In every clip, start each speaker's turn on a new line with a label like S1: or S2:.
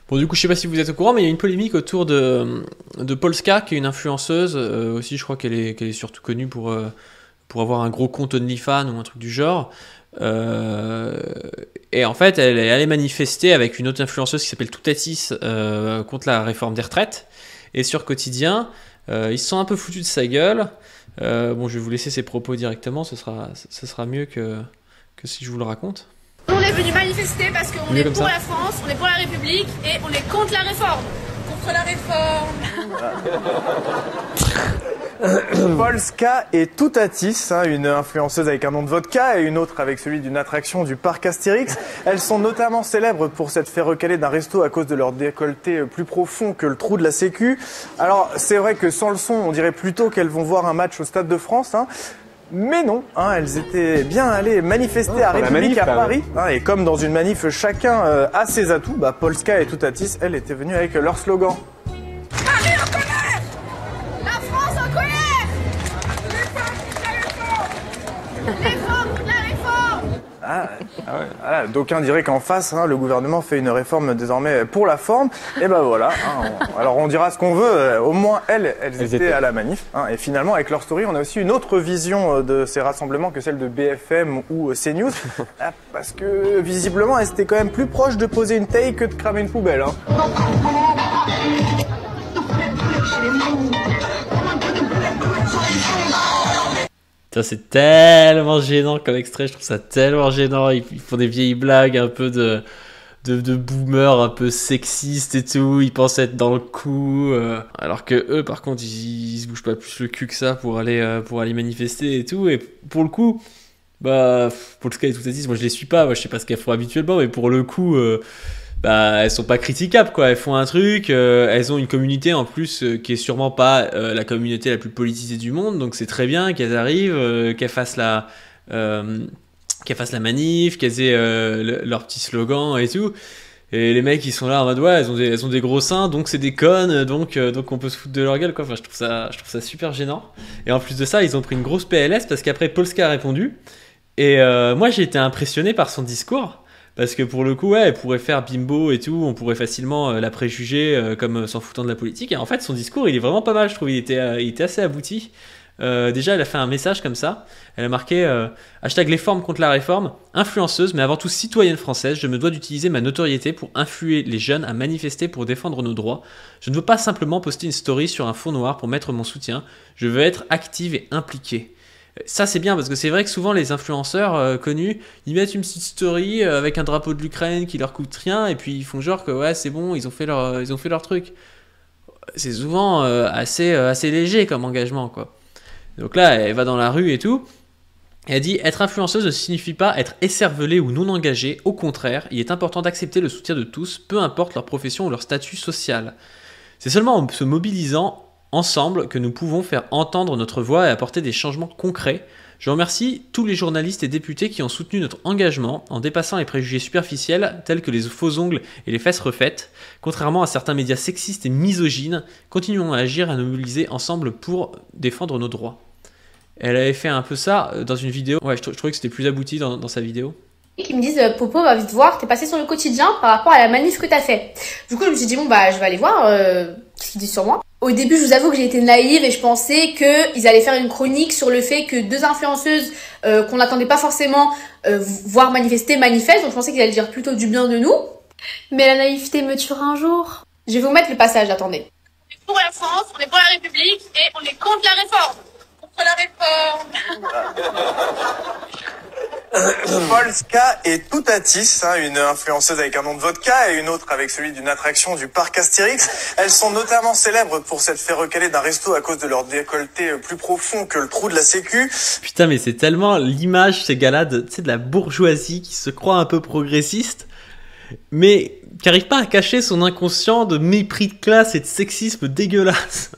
S1: Bon, du coup, je sais pas si vous êtes au courant, mais il y a une polémique autour de Polska, qui est une influenceuse. Aussi, je crois qu'elle est surtout connue pour avoir un gros compte OnlyFans ou un truc du genre. Euh, et en fait, elle est allée manifester avec une autre influenceuse qui s'appelle Toutatis contre la réforme des retraites. Et sur Quotidien, ils se sont un peu foutus de sa gueule. Bon, je vais vous laisser ses propos directement, ce sera mieux que si je vous le raconte.
S2: On est venu manifester parce qu'on est pour la France, on est pour la République et on est contre la réforme. Contre la réforme.
S3: Polska et Toutatis, une influenceuse avec un nom de vodka et une autre avec celui d'une attraction du parc Astérix. Elles sont notamment célèbres pour s'être fait recaler d'un resto à cause de leur décolleté plus profond que le trou de la sécu. Alors c'est vrai que sans le son, on dirait plutôt qu'elles vont voir un match au Stade de France. Mais non, elles étaient bien allées manifester à République à Paris. Et comme dans une manif, chacun a ses atouts, Polska et Toutatis, elles étaient venues avec leur slogan.
S2: Paris en colère! La France en colère! Réforme contre la réforme! Réforme contre la réforme!
S3: Voilà, d'aucuns diraient qu'en face, le gouvernement fait une réforme désormais pour la forme. Et voilà. Alors on dira ce qu'on veut, au moins elles étaient à la manif. Et finalement, avec leur story, on a aussi une autre vision de ces rassemblements que celle de BFM ou CNews. Parce que visiblement, elles étaient quand même plus proches de poser une taille que de cramer une poubelle.
S1: Ça, c'est tellement gênant comme extrait, je trouve ça tellement gênant. Ils font des vieilles blagues un peu de boomers un peu sexistes et tout. Ils pensent être dans le coup. Alors que eux, par contre, ils se bougent pas plus le cul que ça pour aller manifester et tout. Et pour le coup, Polska et Toutatis, moi je les suis pas. Moi je sais pas ce qu'elles font habituellement, mais pour le coup, elles sont pas critiquables, quoi. Elles font un truc, elles ont une communauté en plus qui est sûrement pas la communauté la plus politisée du monde, donc c'est très bien qu'elles arrivent, qu'elles fassent la manif, qu'elles aient leur petit slogan et tout. Et les mecs ils sont là en mode ouais, elles ont des gros seins, donc c'est des connes, donc on peut se foutre de leur gueule, quoi. Enfin, je trouve ça super gênant. Et en plus de ça, ils ont pris une grosse PLS parce qu'après Polska a répondu. Et moi j'ai été impressionné par son discours. Parce que pour le coup, elle pourrait faire bimbo et tout, on pourrait facilement la préjuger comme s'en foutant de la politique. Et en fait, son discours, il est vraiment pas mal, je trouve. Il était assez abouti. Déjà, elle a fait un message comme ça. Elle a marqué hashtag les formes contre la réforme, influenceuse, mais avant tout citoyenne française. Je me dois d'utiliser ma notoriété pour influer les jeunes à manifester pour défendre nos droits. Je ne veux pas simplement poster une story sur un fond noir pour mettre mon soutien. Je veux être active et impliquée. Ça c'est bien parce que c'est vrai que souvent les influenceurs connus ils mettent une petite story avec un drapeau de l'Ukraine qui leur coûte rien et puis ils font genre que ouais c'est bon ils ont fait leur truc. C'est souvent assez léger comme engagement, quoi. Donc là elle va dans la rue et tout. Elle dit être influenceuse ne signifie pas être écervelée ou non engagée, au contraire il est important d'accepter le soutien de tous, peu importe leur profession ou leur statut social. C'est seulement en se mobilisant ensemble que nous pouvons faire entendre notre voix et apporter des changements concrets. Je remercie tous les journalistes et députés qui ont soutenu notre engagement en dépassant les préjugés superficiels tels que les faux ongles et les fesses refaites. Contrairement à certains médias sexistes et misogynes, continuons à agir et à nous mobiliser ensemble pour défendre nos droits. Elle avait fait un peu ça dans une vidéo. Ouais, je trouvais que c'était plus abouti dans sa vidéo.
S4: Qui me disent Popo, va vite voir, t'es passé sur le quotidien par rapport à la manif que t'as fait. Du coup, je me suis dit bon je vais aller voir qu'est-ce qu'ils disent sur moi. Au début, je vous avoue que j'ai été naïve et je pensais qu'ils allaient faire une chronique sur le fait que deux influenceuses qu'on n'attendait pas forcément voir manifester manifestent. Donc je pensais qu'ils allaient dire plutôt du bien de nous. Mais la naïveté me tuera un jour. Je vais vous mettre le passage, attendez.
S2: On est pour la France, on est pour la République et on est contre la réforme. Contre la réforme.
S3: Polska et Toutatis, une influenceuse avec un nom de vodka et une autre avec celui d'une attraction du parc Astérix. Elles sont notamment célèbres pour s'être fait recaler d'un resto à cause de leur décolleté plus profond que le trou de la sécu.
S1: Putain, mais c'est tellement l'image, ces gars-là, de la bourgeoisie qui se croit un peu progressiste, mais qui n'arrive pas à cacher son inconscient de mépris de classe et de sexisme dégueulasse.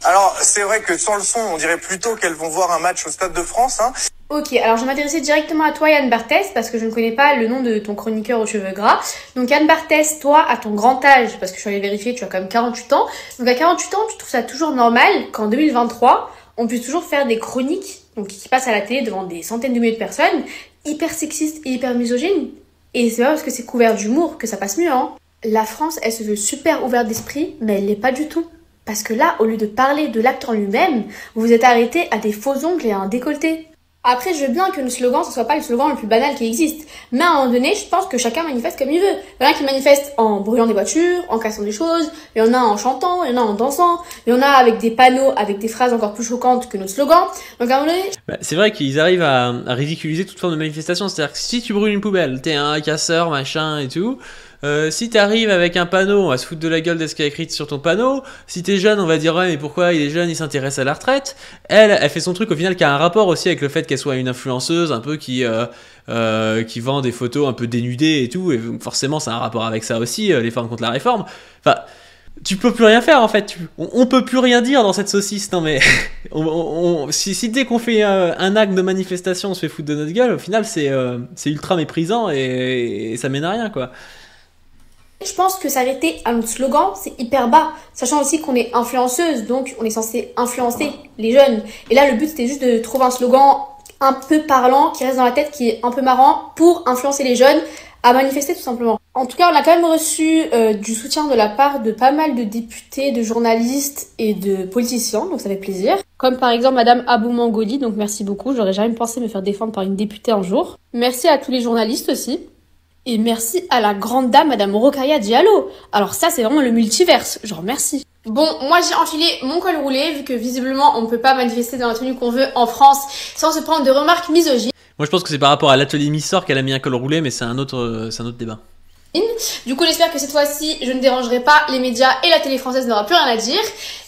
S3: Alors, c'est vrai que sans le son, on dirait plutôt qu'elles vont voir un match au Stade de France.
S4: Ok, alors je vais m'intéresser directement à toi, Yann Barthès, parce que je ne connais pas le nom de ton chroniqueur aux cheveux gras. Donc Yann Barthès, toi, à ton grand âge, parce que je suis allée vérifier, tu as quand même 48 ans. Donc à 48 ans, tu trouves ça toujours normal qu'en 2023, on puisse toujours faire des chroniques donc qui passent à la télé devant des centaines de milliers de personnes, hyper sexistes et hyper misogynes. Et c'est pas parce que c'est couvert d'humour que ça passe mieux, hein. La France, elle se veut super ouverte d'esprit, mais elle l'est pas du tout. Parce que là, au lieu de parler de l'acte en lui-même, vous vous êtes arrêté à des faux ongles et à un décolleté. Après, je veux bien que le slogan, ce soit pas le slogan le plus banal qui existe. Mais à un moment donné, je pense que chacun manifeste comme il veut. Il y en a qui manifestent en brûlant des voitures, en cassant des choses, il y en a en chantant, il y en a en dansant, il y en a avec des panneaux, avec des phrases encore plus choquantes que notre slogan. Donc à un moment donné...
S1: C'est vrai qu'ils arrivent à ridiculiser toute forme de manifestation. C'est-à-dire que si tu brûles une poubelle, t'es un casseur, machin et tout. Si t'arrives avec un panneau, on va se foutre de la gueule de ce qu'il y a écrit sur ton panneau. Si t'es jeune, on va dire ouais mais pourquoi il est jeune, il s'intéresse à la retraite. Elle fait son truc au final qui a un rapport aussi avec le fait qu'elle soit une influenceuse un peu qui vend des photos un peu dénudées et tout. Et forcément c'est un rapport avec ça aussi, les femmes contre la réforme. Enfin, tu peux plus rien faire en fait. On peut plus rien dire dans cette saucisse. Non mais si dès qu'on fait un acte de manifestation, on se fait foutre de notre gueule, au final c'est ultra méprisant et ça mène à rien quoi.
S4: Je pense que s'arrêter à notre slogan, c'est hyper bas. Sachant aussi qu'on est influenceuse, donc on est censé influencer les jeunes. Et là, le but, c'était juste de trouver un slogan un peu parlant, qui reste dans la tête, qui est un peu marrant, pour influencer les jeunes à manifester tout simplement. En tout cas, on a quand même reçu du soutien de la part de pas mal de députés, de journalistes et de politiciens, donc ça fait plaisir. Comme par exemple Madame Abou Mangoli, donc merci beaucoup. J'aurais jamais pensé me faire défendre par une députée un jour. Merci à tous les journalistes aussi. Et merci à la grande dame, Madame Rokhaya Diallo. Alors ça, c'est vraiment le multiverse. Je remercie. Bon, moi j'ai enfilé mon col roulé, vu que visiblement on ne peut pas manifester dans la tenue qu'on veut en France sans se prendre de remarques misogynes.
S1: Moi je pense que c'est par rapport à l'atelier Missor qu'elle a mis un col roulé, mais c'est un autre débat.
S4: Du coup, j'espère que cette fois-ci, je ne dérangerai pas les médias et la télé française n'aura plus rien à dire.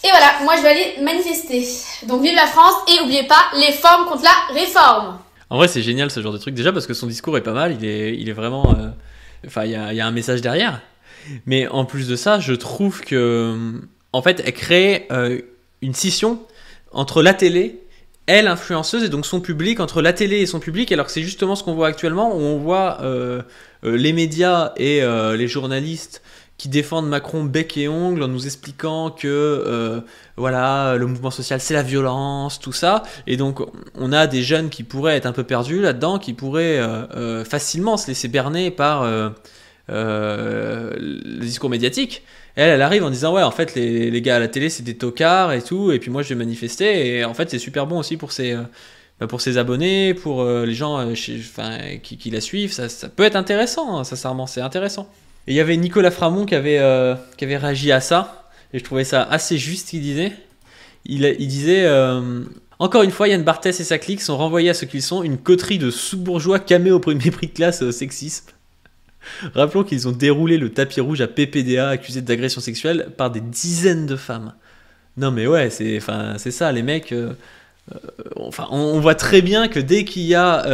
S4: Et voilà, moi je vais aller manifester. Donc vive la France et n'oubliez pas les formes contre la réforme.
S1: En vrai, c'est génial ce genre de truc, déjà parce que son discours est pas mal, il est vraiment... Enfin, il y a un message derrière. Mais en plus de ça, je trouve que... En fait, elle crée une scission entre la télé, elle, influenceuse, et donc son public, entre la télé et son public, alors que c'est justement ce qu'on voit actuellement, où on voit les médias et les journalistes qui défendent Macron bec et ongle en nous expliquant que voilà, le mouvement social c'est la violence, tout ça, et donc on a des jeunes qui pourraient être un peu perdus là-dedans, qui pourraient facilement se laisser berner par le discours médiatique. Elle arrive en disant ouais en fait les gars à la télé c'est des tocards et tout, et puis moi je vais manifester, et en fait c'est super bon aussi pour ses abonnés, pour les gens qui la suivent, ça peut être intéressant, hein, sincèrement c'est intéressant. Et il y avait Nicolas Framont qui avait réagi à ça, et je trouvais ça assez juste ce qu'il disait. Il disait encore une fois, Yann Barthès et sa clique sont renvoyés à ce qu'ils sont, une coterie de sous-bourgeois camés au premier prix de classe au sexisme. Rappelons qu'ils ont déroulé le tapis rouge à PPDA accusé d'agression sexuelle par des dizaines de femmes. Non mais ouais, c'est ça, les mecs... on voit très bien que dès qu'il y a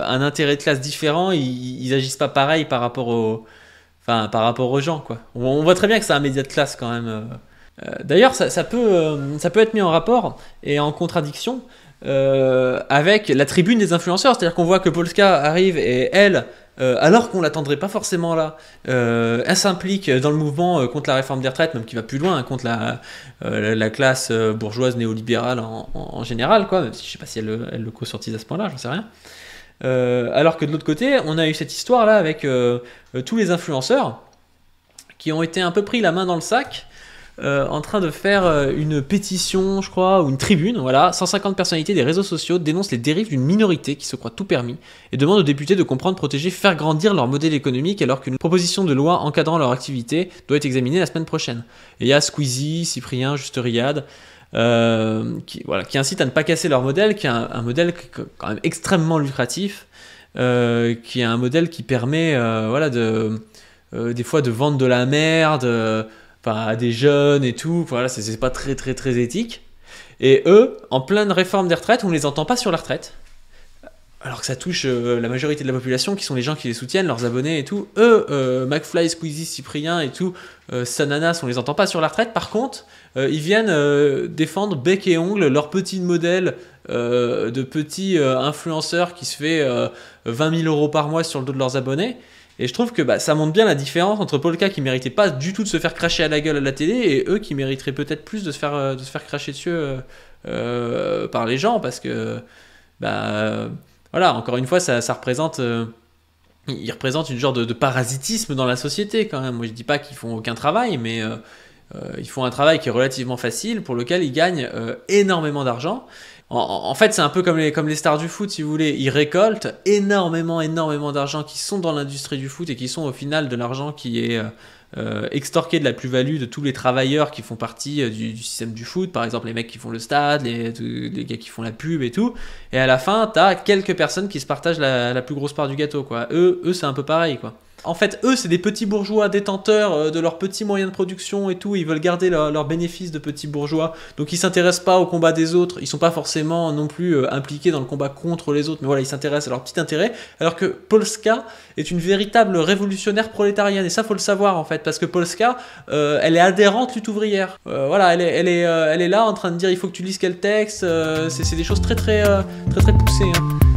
S1: un intérêt de classe différent, ils agissent pas pareil par rapport aux gens, quoi. On voit très bien que c'est un média de classe quand même. D'ailleurs, ça peut être mis en rapport et en contradiction avec la tribune des influenceurs. C'est-à-dire qu'on voit que Polska arrive et elle, alors qu'on l'attendrait pas forcément là, elle s'implique dans le mouvement contre la réforme des retraites, même qui va plus loin, hein, contre la classe bourgeoise néolibérale en général, quoi. Même si je sais pas si elle le co-sortise à ce point-là, j'en sais rien. Alors que de l'autre côté, on a eu cette histoire là avec tous les influenceurs qui ont été un peu pris la main dans le sac en train de faire une pétition, je crois, ou une tribune, voilà. 150 personnalités des réseaux sociaux dénoncent les dérives d'une minorité qui se croit tout permis et demandent aux députés de comprendre, protéger, faire grandir leur modèle économique, alors qu'une proposition de loi encadrant leur activité doit être examinée la semaine prochaine. Et il y a Squeezie, Cyprien, Juste Riyad, qui incite à ne pas casser leur modèle, qui est un modèle quand même extrêmement lucratif, qui est un modèle qui permet des fois de vendre de la merde à des jeunes et tout. Voilà, c'est pas très très très éthique. Et eux, en pleine réforme des retraites, on les entend pas sur la retraite, alors que ça touche la majorité de la population, qui sont les gens qui les soutiennent, leurs abonnés et tout. Eux, McFly, Squeezie, Cyprien et tout, Sananas, on les entend pas sur la retraite. Par contre, ils viennent défendre bec et ongle leur petit modèle de petits influenceurs qui se fait 20 000 € par mois sur le dos de leurs abonnés. Et je trouve que ça montre bien la différence entre Polka, qui méritait pas du tout de se faire cracher à la gueule à la télé, et eux qui mériteraient peut-être plus de se faire cracher dessus par les gens, parce que voilà, encore une fois, ça représente ils représentent une genre de parasitisme dans la société quand même. Moi je dis pas qu'ils font aucun travail, mais ils font un travail qui est relativement facile, pour lequel ils gagnent énormément d'argent. En fait, c'est un peu comme les stars du foot, si vous voulez. Ils récoltent énormément d'argent qui sont dans l'industrie du foot et qui sont au final de l'argent qui est extorqué de la plus-value de tous les travailleurs qui font partie du système du foot. Par exemple, les mecs qui font le stade, les gars qui font la pub et tout. Et à la fin, t'as quelques personnes qui se partagent la plus grosse part du gâteau, quoi. Eux c'est un peu pareil, quoi. En fait, eux, c'est des petits bourgeois détenteurs de leurs petits moyens de production et tout. Ils veulent garder leurs bénéfices de petits bourgeois. Donc, ils s'intéressent pas au combat des autres. Ils sont pas forcément non plus impliqués dans le combat contre les autres. Mais voilà, ils s'intéressent à leur petit intérêt. Alors que Polska est une véritable révolutionnaire prolétarienne. Et ça, faut le savoir, en fait. Parce que Polska, elle est adhérente lutte ouvrière. Voilà, elle est là en train de dire il faut que tu lises quel texte. C'est des choses très poussées, hein.